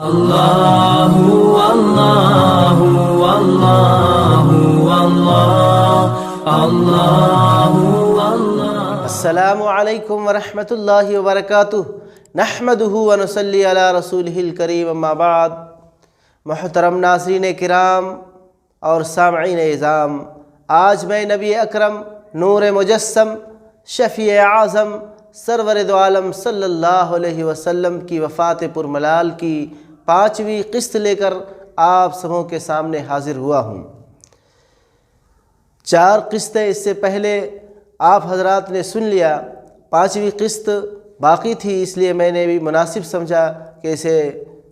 اللہ اللہ اللہ اللہ اللہ۔ السلام علیکم ورحمۃ اللہ وبرکاتہ۔ نحمدہ ونصلی علی رسولہ الکریم، اما بعد۔ محترم ناظرین کرام اور سامعین اعظام، آج میں نبی اکرم نور مجسم شفیع اعظم سرور دو عالم صلی اللہ علیہ وسلم کی وفات پرملال کی 5ویں قسط لے کر آپ سبوں کے سامنے حاضر ہوا ہوں۔ 4 قسطیں اس سے پہلے آپ حضرات نے سن لیا، 5ویں قسط باقی تھی، اس لیے میں نے بھی مناسب سمجھا کہ اسے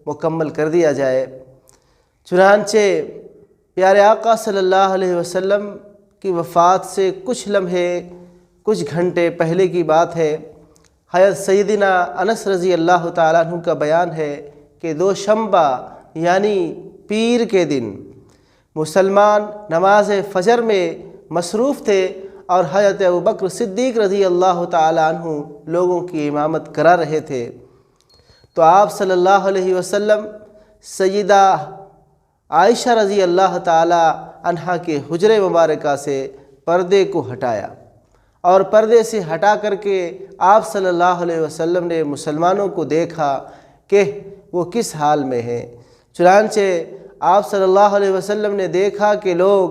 مکمل کر دیا جائے۔ چنانچہ پیارے آقا صلی اللہ علیہ وسلم کی وفات سے کچھ لمحے کچھ گھنٹے پہلے کی بات ہے، حضرت سیدنا انس رضی اللہ تعالیٰ عنہ کا بیان ہے کہ دوشنبہ یعنی پیر کے دن مسلمان نماز فجر میں مصروف تھے اور حضرت ابوبکر صدیق رضی اللہ تعالیٰ عنہ لوگوں کی امامت کرا رہے تھے، تو آپ صلی اللہ علیہ وسلم سیدہ عائشہ رضی اللہ تعالیٰ عنہا کے حجرے مبارکہ سے پردے کو ہٹایا اور پردے سے ہٹا کر کے آپ صلی اللہ علیہ وسلم نے مسلمانوں کو دیکھا کہ وہ کس حال میں ہیں۔ چنانچہ آپ صلی اللہ علیہ وسلم نے دیکھا کہ لوگ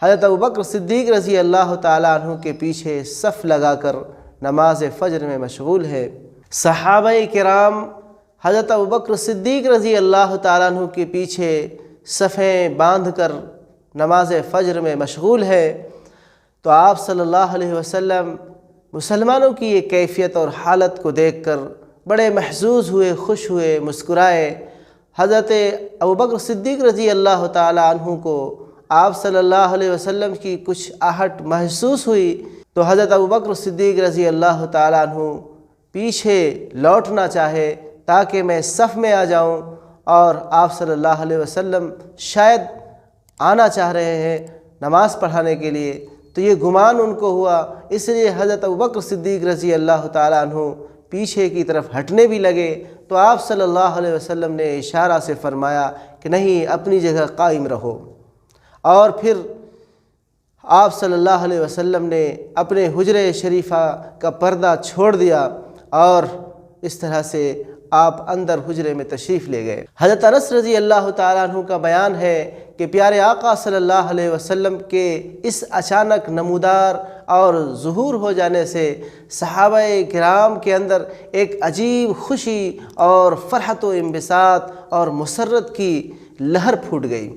حضرت ابوبکر صدیق رضی اللہ تعالیٰ عنہ کے پیچھے صف لگا کر نماز فجر میں مشغول ہے۔ صحابہ کرام حضرت ابوبکر صدیق رضی اللہ تعالیٰ عنہ کے پیچھے صفیں باندھ کر نماز فجر میں مشغول ہے، تو آپ صلی اللہ علیہ وسلم مسلمانوں کی یہ کیفیت اور حالت کو دیکھ کر بڑے محظوظ ہوئے، خوش ہوئے، مسکرائے۔ حضرت ابوبکر صدیق رضی اللہ تعالیٰ عنہ کو آپ صلی اللہ علیہ وسلم کی کچھ آہٹ محسوس ہوئی، تو حضرت ابوبکر صدیق رضی اللہ تعالیٰ عنہ پیچھے لوٹنا چاہے تاکہ میں صف میں آ جاؤں، اور آپ صلی اللہ علیہ وسلم شاید آنا چاہ رہے ہیں نماز پڑھانے کے لیے، تو یہ گمان ان کو ہوا، اس لیے حضرت ابوبکر صدیق رضی اللہ تعالیٰ عنہ پیچھے کی طرف ہٹنے بھی لگے، تو آپ صلی اللہ علیہ وسلم نے اشارہ سے فرمایا کہ نہیں، اپنی جگہ قائم رہو، اور پھر آپ صلی اللہ علیہ وسلم نے اپنے حجرے شریفہ کا پردہ چھوڑ دیا اور اس طرح سے آپ اندر حجرے میں تشریف لے گئے۔ حضرت انس رضی اللہ تعالیٰ عنہ کا بیان ہے کہ پیارے آقا صلی اللہ علیہ وسلم کے اس اچانک نمودار اور ظہور ہو جانے سے صحابہ کرام کے اندر ایک عجیب خوشی اور فرحت و انبساط اور مسرت کی لہر پھوٹ گئی،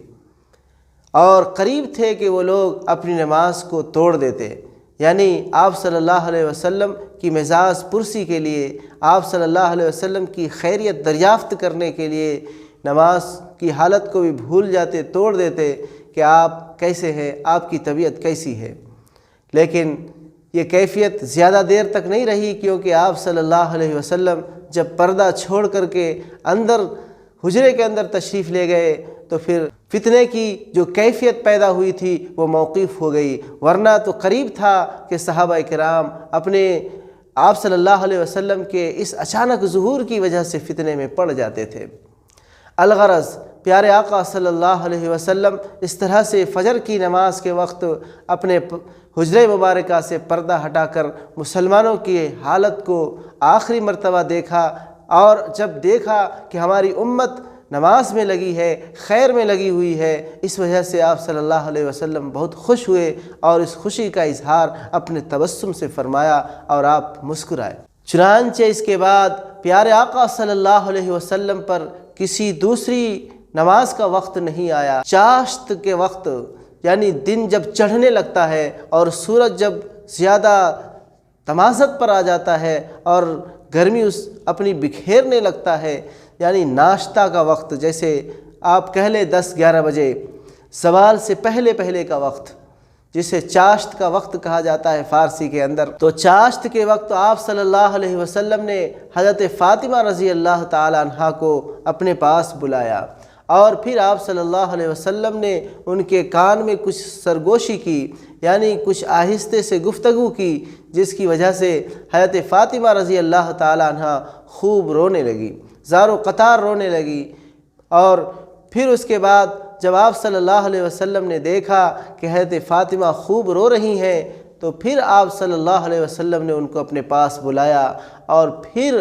اور قریب تھے کہ وہ لوگ اپنی نماز کو توڑ دیتے، یعنی آپ صلی اللہ علیہ وسلم کی مزاج پرسی کے لیے، آپ صلی اللہ علیہ وسلم کی خیریت دریافت کرنے کے لیے نماز کی حالت کو بھی بھول جاتے، توڑ دیتے کہ آپ کیسے ہیں، آپ کی طبیعت کیسی ہے۔ لیکن یہ کیفیت زیادہ دیر تک نہیں رہی، کیونکہ آپ صلی اللہ علیہ وسلم جب پردہ چھوڑ کر کے اندر حجرے کے اندر تشریف لے گئے تو پھر فتنے کی جو کیفیت پیدا ہوئی تھی وہ موقوف ہو گئی، ورنہ تو قریب تھا کہ صحابہ کرام اپنے آپ صلی اللہ علیہ وسلم کے اس اچانک ظہور کی وجہ سے فتنے میں پڑ جاتے تھے۔ الغرض پیارے آقا صلی اللہ علیہ وسلم اس طرح سے فجر کی نماز کے وقت اپنے حجرے مبارکہ سے پردہ ہٹا کر مسلمانوں کی حالت کو آخری مرتبہ دیکھا، اور جب دیکھا کہ ہماری امت نماز میں لگی ہے، خیر میں لگی ہوئی ہے، اس وجہ سے آپ صلی اللہ علیہ وسلم بہت خوش ہوئے اور اس خوشی کا اظہار اپنے تبسم سے فرمایا اور آپ مسکرائے۔ چنانچہ اس کے بعد پیارے آقا صلی اللہ علیہ وسلم پر کسی دوسری نماز کا وقت نہیں آیا۔ چاشت کے وقت یعنی دن جب چڑھنے لگتا ہے اور سورج جب زیادہ تمازت پر آ جاتا ہے اور گرمی اپنی بکھیرنے لگتا ہے، یعنی ناشتہ کا وقت، جیسے آپ کہہ لیں 10-11 بجے، زوال سے پہلے کا وقت، جسے چاشت کا وقت کہا جاتا ہے فارسی کے اندر، تو چاشت کے وقت آپ صلی اللہ علیہ وسلم نے حضرت فاطمہ رضی اللہ تعالیٰ عنہا کو اپنے پاس بلایا، اور پھر آپ صلی اللہ علیہ وسلم نے ان کے کان میں کچھ سرگوشی کی، یعنی کچھ آہستے سے گفتگو کی، جس کی وجہ سے حضرت فاطمہ رضی اللہ تعالیٰ عنہ خوب رونے لگی۔ زار و قطار رونے لگی۔ اور پھر اس کے بعد جب آپ صلی اللہ علیہ وسلم نے دیکھا کہ حضرت فاطمہ خوب رو رہی ہیں تو پھر آپ صلی اللہ علیہ وسلم نے ان کو اپنے پاس بلایا اور پھر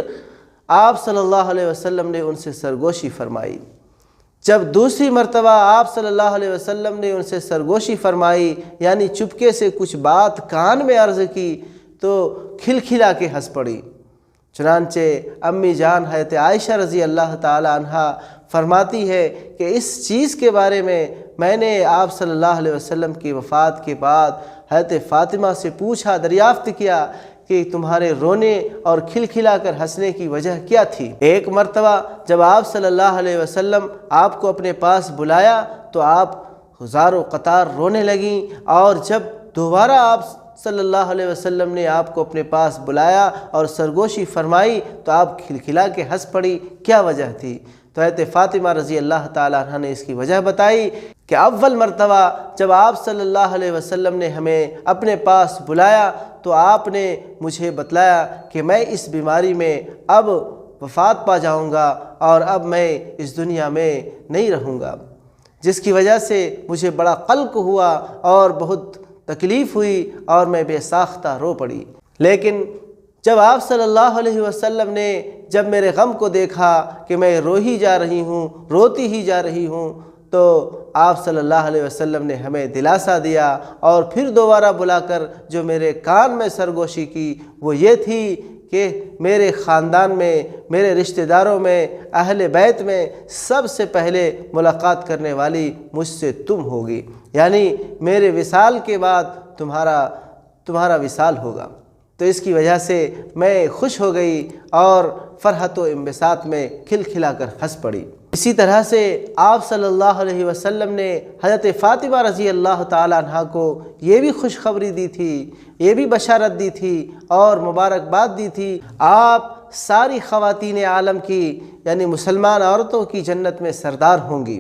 آپ صلی اللہ علیہ وسلم نے ان سے سرگوشی فرمائی۔ جب دوسری مرتبہ آپ صلی اللہ علیہ وسلم نے ان سے سرگوشی فرمائی، یعنی چپکے سے کچھ بات کان میں عرض کی، تو کھلکھلا کے ہنس پڑی۔ چنانچہ امی جان حضرت عائشہ رضی اللہ تعالی عنہا فرماتی ہے کہ اس چیز کے بارے میں نے آپ صلی اللہ علیہ وسلم کی وفات کے بعد حضرت فاطمہ سے پوچھا، دریافت کیا کہ تمہارے رونے اور کھلکھلا کر ہنسنے کی وجہ کیا تھی۔ ایک مرتبہ جب آپ صلی اللہ علیہ وسلم آپ کو اپنے پاس بلایا تو آپ زار و قطار رونے لگیں، اور جب دوبارہ آپ صلی اللہ علیہ وسلم نے آپ کو اپنے پاس بلایا اور سرگوشی فرمائی تو آپ کھلکھلا کے ہنس پڑی، کیا وجہ تھی؟ تو حضرت فاطمہ رضی اللہ تعالیٰ عنہ نے اس کی وجہ بتائی کہ اول مرتبہ جب آپ صلی اللہ علیہ وسلم نے ہمیں اپنے پاس بلایا تو آپ نے مجھے بتلایا کہ میں اس بیماری میں اب وفات پا جاؤں گا اور اب میں اس دنیا میں نہیں رہوں گا، جس کی وجہ سے مجھے بڑا قلق ہوا اور بہت تکلیف ہوئی اور میں بے ساختہ رو پڑی۔ لیکن جب آپ صلی اللہ علیہ وسلم نے جب میرے غم کو دیکھا کہ میں روتی ہی جا رہی ہوں تو آپ صلی اللہ علیہ وسلم نے ہمیں دلاسا دیا اور پھر دوبارہ بلا کر جو میرے کان میں سرگوشی کی وہ یہ تھی کہ میرے خاندان میں، میرے رشتہ داروں میں، اہل بیت میں سب سے پہلے ملاقات کرنے والی مجھ سے تم ہوگی، یعنی میرے وصال کے بعد تمہارا وصال ہوگا۔ تو اس کی وجہ سے میں خوش ہو گئی اور فرحت و انبساط میں کھلکھلا کر ہنس پڑی۔ اسی طرح سے آپ صلی اللہ علیہ وسلم نے حضرت فاطمہ رضی اللہ تعالیٰ عنہ کو یہ بھی خوشخبری دی تھی، یہ بھی بشارت دی تھی اور مبارکباد دی تھی، آپ ساری خواتین عالم کی یعنی مسلمان عورتوں کی جنت میں سردار ہوں گی۔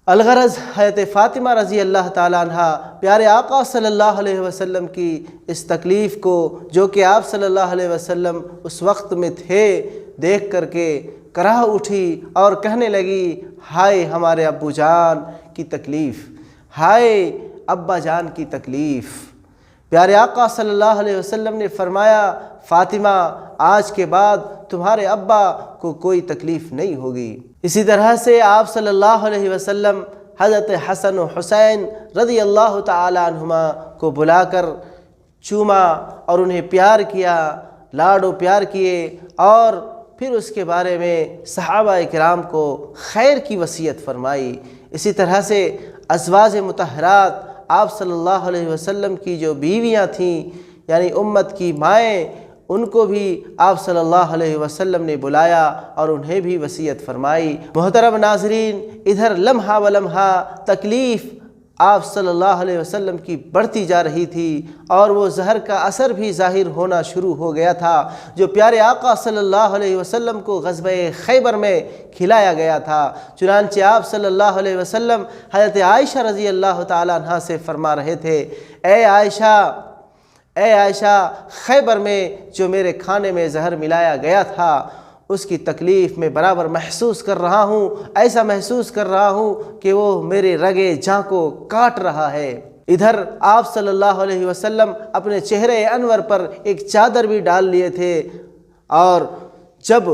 الغرض حضرت فاطمہ رضی اللہ تعالیٰ عنہ پیارے آقا صلی اللہ علیہ وسلم کی اس تکلیف کو جو کہ آپ صلی اللہ علیہ وسلم اس وقت میں تھے دیکھ کر کے کراہ اٹھی اور کہنے لگی، ہائے ہمارے ابو جان کی تکلیف، ہائے ابا جان کی تکلیف۔ پیارے آقا صلی اللہ علیہ وسلم نے فرمایا، فاطمہ آج کے بعد تمہارے ابا کو کوئی تکلیف نہیں ہوگی۔ اسی طرح سے آپ صلی اللہ علیہ وسلم حضرت حسن و حسین رضی اللہ تعالی عنہما کو بلا کر چوما اور انہیں پیار کیا، لاڈ و پیار کیے، اور پھر اس کے بارے میں صحابہ کرام کو خیر کی وصیت فرمائی۔ اسی طرح سے ازواج مطہرات آپ صلی اللہ علیہ وسلم کی جو بیویاں تھیں یعنی امت کی مائیں، ان کو بھی آپ صلی اللہ علیہ وسلم نے بلایا اور انہیں بھی وصیت فرمائی۔ محترم ناظرین، ادھر لمحہ و لمحہ تکلیف آپ صلی اللہ علیہ وسلم کی بڑھتی جا رہی تھی اور وہ زہر کا اثر بھی ظاہر ہونا شروع ہو گیا تھا جو پیارے آقا صلی اللہ علیہ وسلم کو غزوہ خیبر میں کھلایا گیا تھا۔ چنانچہ آپ صلی اللہ علیہ وسلم حضرت عائشہ رضی اللہ تعالیٰ عنہا سے فرما رہے تھے، اے عائشہ، خیبر میں جو میرے کھانے میں زہر ملایا گیا تھا اس کی تکلیف میں برابر محسوس کر رہا ہوں، ایسا محسوس کر رہا ہوں کہ وہ میرے رگے جاں کو کاٹ رہا ہے۔ ادھر آپ صلی اللہ علیہ وسلم اپنے چہرے انور پر ایک چادر بھی ڈال لیے تھے، اور جب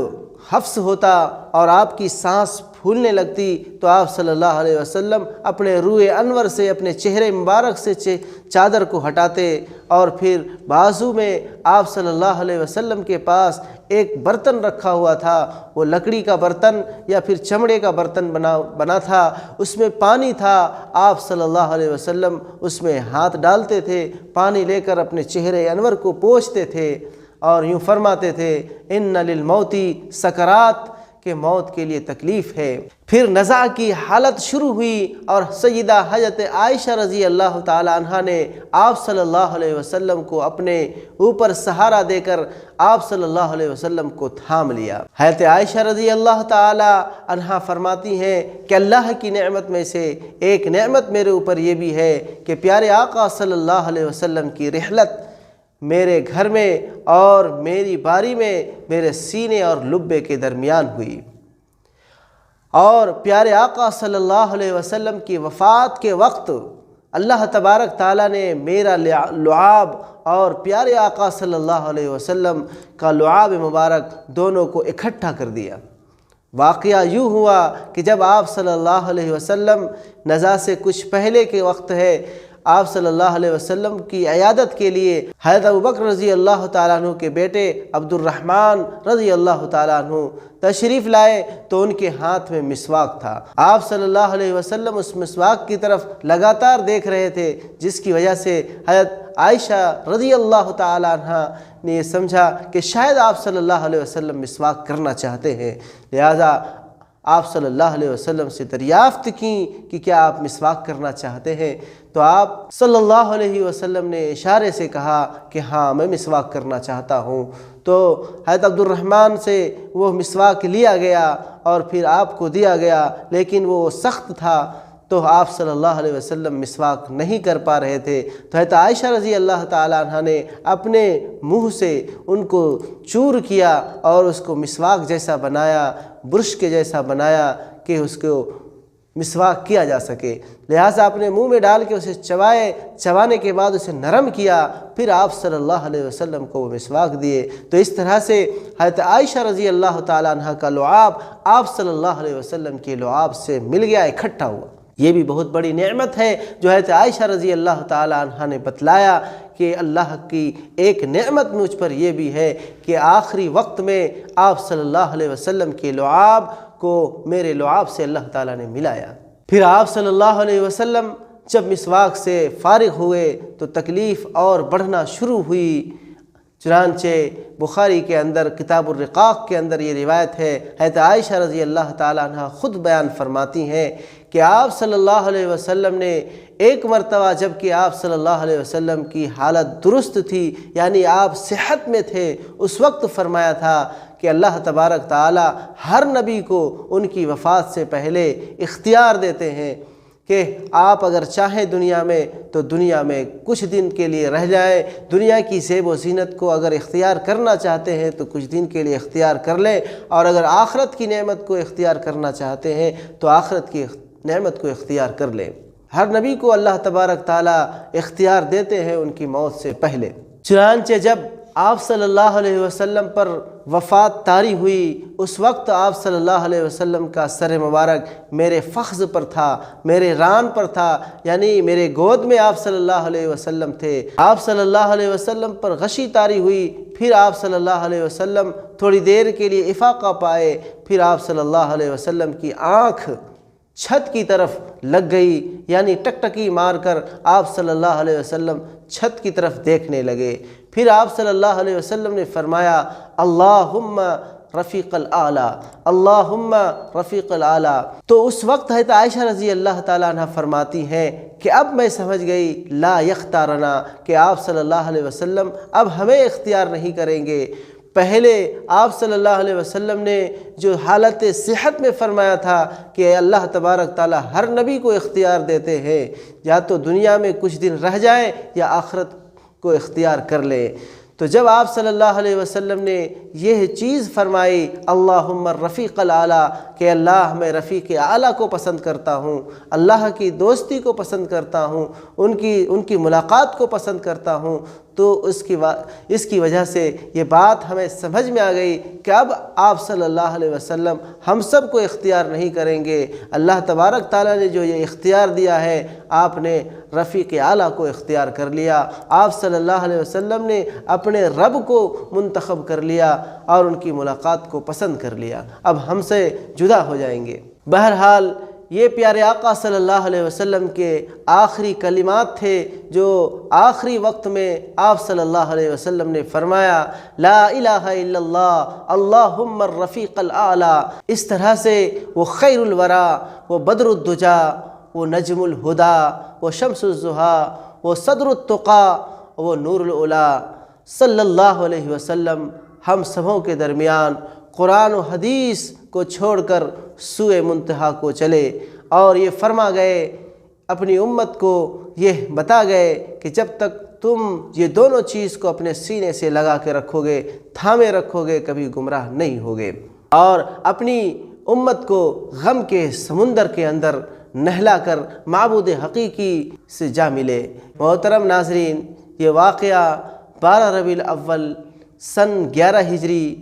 حفظ ہوتا اور آپ کی سانس پھولنے لگتی تو آپ صلی اللہ علیہ وسلم اپنے روئے انور سے، اپنے چہرے مبارک سے چادر کو ہٹاتے، اور پھر بازو میں آپ صلی اللہ علیہ وسلم کے پاس ایک برتن رکھا ہوا تھا، وہ لکڑی کا برتن یا پھر چمڑے کا برتن بنا تھا، اس میں پانی تھا، آپ صلی اللہ علیہ وسلم اس میں ہاتھ ڈالتے تھے، پانی لے کر اپنے چہرے انور کو پوچھتے تھے اور یوں فرماتے تھے، ان للموتی سکرات، کہ موت کے لیے تکلیف ہے۔ پھر نزع کی حالت شروع ہوئی اور سیدہ حضرت عائشہ رضی اللہ تعالی عنہا نے آپ صلی اللہ علیہ وسلم کو اپنے اوپر سہارا دے کر آپ صلی اللہ علیہ وسلم کو تھام لیا۔ حضرت عائشہ رضی اللہ تعالی عنہا فرماتی ہیں کہ اللہ کی نعمت میں سے ایک نعمت میرے اوپر یہ بھی ہے کہ پیارے آقا صلی اللہ علیہ وسلم کی رحلت میرے گھر میں اور میری باری میں میرے سینے اور لبے کے درمیان ہوئی۔ اور پیارے آقا صلی اللہ علیہ وسلم کی وفات کے وقت اللہ تبارک تعالیٰ نے میرا لعاب اور پیارے آقا صلی اللہ علیہ وسلم کا لعاب مبارک دونوں کو اکٹھا کر دیا۔ واقعہ یوں ہوا کہ جب آپ صلی اللہ علیہ وسلم نزا سے کچھ پہلے کے وقت ہے، آپ صلی اللہ علیہ وسلم کی عیادت کے لیے حضرت ابوبکر رضی اللہ تعالیٰ عنہ کے بیٹے عبد الرحمن رضی اللہ تعالیٰ عنہ تشریف لائے تو ان کے ہاتھ میں مسواک تھا۔ آپ صلی اللہ علیہ وسلم اس مسواک کی طرف لگاتار دیکھ رہے تھے، جس کی وجہ سے حضرت عائشہ رضی اللہ تعالیٰ عنہ نے یہ سمجھا کہ شاید آپ صلی اللہ علیہ وسلم مسواک کرنا چاہتے ہیں، لہذا آپ صلی اللہ علیہ وسلم سے دریافت کی کہ کیا آپ مسواک کرنا چاہتے ہیں؟ تو آپ صلی اللہ علیہ وسلم نے اشارے سے کہا کہ ہاں میں مسواک کرنا چاہتا ہوں۔ تو حضرت عبد الرحمن سے وہ مسواک لیا گیا اور پھر آپ کو دیا گیا، لیکن وہ سخت تھا تو آپ صلی اللہ علیہ وسلم مسواک نہیں کر پا رہے تھے۔ تو حضرت عائشہ رضی اللہ تعالیٰ عنہ نے اپنے منہ سے ان کو چور کیا اور اس کو مسواک جیسا بنایا، برش کے جیسا بنایا کہ اس کو مسواک کیا جا سکے، لہٰذا اپنے منہ میں ڈال کے اسے چبانے کے بعد اسے نرم کیا، پھر آپ صلی اللہ علیہ وسلم کو وہ مسواک دیے۔ تو اس طرح سے حضرت عائشہ رضی اللہ تعالیٰ عنہ کا لعاب آپ صلی اللہ علیہ وسلم کے لعاب سے مل گیا، اکٹھا ہوا۔ یہ بھی بہت بڑی نعمت ہے جو حضرت عائشہ رضی اللہ تعالیٰ عنہ نے بتلایا کہ اللہ کی ایک نعمت مجھ پر یہ بھی ہے کہ آخری وقت میں آپ صلی اللہ علیہ وسلم کے لعاب کو میرے لعاب سے اللہ تعالیٰ نے ملایا۔ پھر آپ صلی اللہ علیہ وسلم جب مسواک سے فارغ ہوئے تو تکلیف اور بڑھنا شروع ہوئی، چنانچہ بخاری کے اندر کتاب الرقاق کے اندر یہ روایت ہے، حضرت عائشہ رضی اللہ تعالیٰ عنہ خود بیان فرماتی ہیں کہ آپ صلی اللہ علیہ وسلم نے ایک مرتبہ جب کہ آپ صلی اللہ علیہ وسلم کی حالت درست تھی، یعنی آپ صحت میں تھے، اس وقت فرمایا تھا کہ اللہ تبارک تعالیٰ ہر نبی کو ان کی وفات سے پہلے اختیار دیتے ہیں کہ آپ اگر چاہیں دنیا میں تو دنیا میں کچھ دن کے لیے رہ جائیں، دنیا کی زیب و زینت کو اگر اختیار کرنا چاہتے ہیں تو کچھ دن کے لیے اختیار کر لیں، اور اگر آخرت کی نعمت کو اختیار کرنا چاہتے ہیں تو آخرت کی نعمت کو اختیار کر لیں۔ ہر نبی کو اللہ تبارک تعالیٰ اختیار دیتے ہیں ان کی موت سے پہلے۔ چنانچہ جب آپ صلی اللہ علیہ وسلم پر وفات طاری ہوئی، اس وقت آپ صلی اللہ علیہ وسلم کا سر مبارک میرے فخذ پر تھا، میرے ران پر تھا، یعنی میرے گود میں آپ صلی اللہ علیہ وسلم تھے۔ آپ صلی اللہ علیہ وسلم پر غشی طاری ہوئی، پھر آپ صلی اللہ علیہ وسلم تھوڑی دیر کے لیے افاقہ پائے، پھر آپ صلی اللہ علیہ وسلم کی آنکھ چھت کی طرف لگ گئی، یعنی ٹکٹکی مار کر آپ صلی اللہ علیہ وسلم چھت کی طرف دیکھنے لگے۔ پھر آپ صلی اللہ علیہ وسلم نے فرمایا اللہم رفیق الاعلیٰ، اللہم رفیق الاعلیٰ۔ تو اس وقت حضرت عائشہ رضی اللہ تعالیٰ عنہ فرماتی ہیں کہ اب میں سمجھ گئی لا یختارنا، کہ آپ صلی اللہ علیہ وسلم اب ہمیں اختیار نہیں کریں گے۔ پہلے آپ صلی اللہ علیہ وسلم نے جو حالت صحت میں فرمایا تھا کہ اللہ تبارک تعالیٰ ہر نبی کو اختیار دیتے ہیں، یا تو دنیا میں کچھ دن رہ جائیں یا آخرت کو اختیار کر لیں، تو جب آپ صلی اللہ علیہ وسلم نے یہ چیز فرمائی اللہم رفیق الاعلیٰ کہ اللہ میں رفیق اعلیٰ کو پسند کرتا ہوں، اللہ کی دوستی کو پسند کرتا ہوں، ان کی ملاقات کو پسند کرتا ہوں، تو اس کی وجہ سے یہ بات ہمیں سمجھ میں آ گئی کہ اب آپ صلی اللہ علیہ وسلم ہم سب کو اختیار نہیں کریں گے، اللہ تبارک تعالیٰ نے جو یہ اختیار دیا ہے آپ نے رفیق اعلیٰ کو اختیار کر لیا، آپ صلی اللہ علیہ وسلم نے اپنے رب کو منتخب کر لیا اور ان کی ملاقات کو پسند کر لیا، اب ہم سے جدا ہو جائیں گے۔ بہرحال یہ پیارے آقا صلی اللہ علیہ وسلم کے آخری کلمات تھے جو آخری وقت میں آپ صلی اللہ علیہ وسلم نے فرمایا لا الہ الا اللہ اللہم الرفیق الاعلیٰ۔ اس طرح سے وہ خیر الورا، وہ بدر الدجا، وہ نجم الہدا، وہ شمس الضحیٰ، وہ صدر التقا، وہ نور العلا صلی اللہ علیہ وسلم ہم سبوں کے درمیان قرآن و حدیث کو چھوڑ کر سوئے منتہا کو چلے، اور یہ فرما گئے، اپنی امت کو یہ بتا گئے کہ جب تک تم یہ دونوں چیز کو اپنے سینے سے لگا کے رکھو گے، تھامے رکھو گے، کبھی گمراہ نہیں ہوگے، اور اپنی امت کو غم کے سمندر کے اندر نہلا کر معبود حقیقی سے جا ملے۔ محترم ناظرین، یہ واقعہ 12 ربیع الاول سن 11 ہجری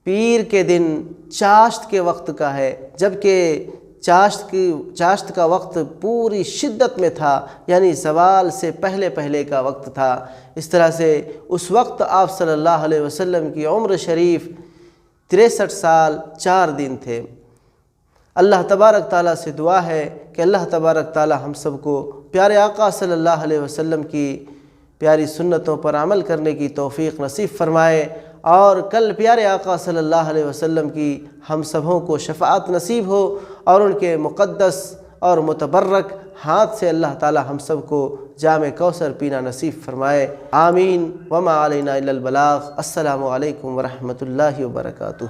پیر کے دن چاشت کے وقت کا ہے، جبکہ چاشت کا وقت پوری شدت میں تھا، یعنی زوال سے پہلے کا وقت تھا۔ اس طرح سے اس وقت آپ صلی اللہ علیہ وسلم کی عمر شریف 63 سال 4 دن تھے۔ اللہ تبارک تعالیٰ سے دعا ہے کہ اللہ تبارک تعالیٰ ہم سب کو پیارے آقا صلی اللہ علیہ وسلم کی پیاری سنتوں پر عمل کرنے کی توفیق نصیب فرمائے، اور کل پیارے آقا صلی اللہ علیہ وسلم کی ہم سبوں کو شفاعت نصیب ہو، اور ان کے مقدس اور متبرک ہاتھ سے اللہ تعالیٰ ہم سب کو جام کوثر پینا نصیب فرمائے۔ آمین۔ وما علینا الا البلاغ۔ السلام علیکم ورحمۃ اللہ وبرکاتہ۔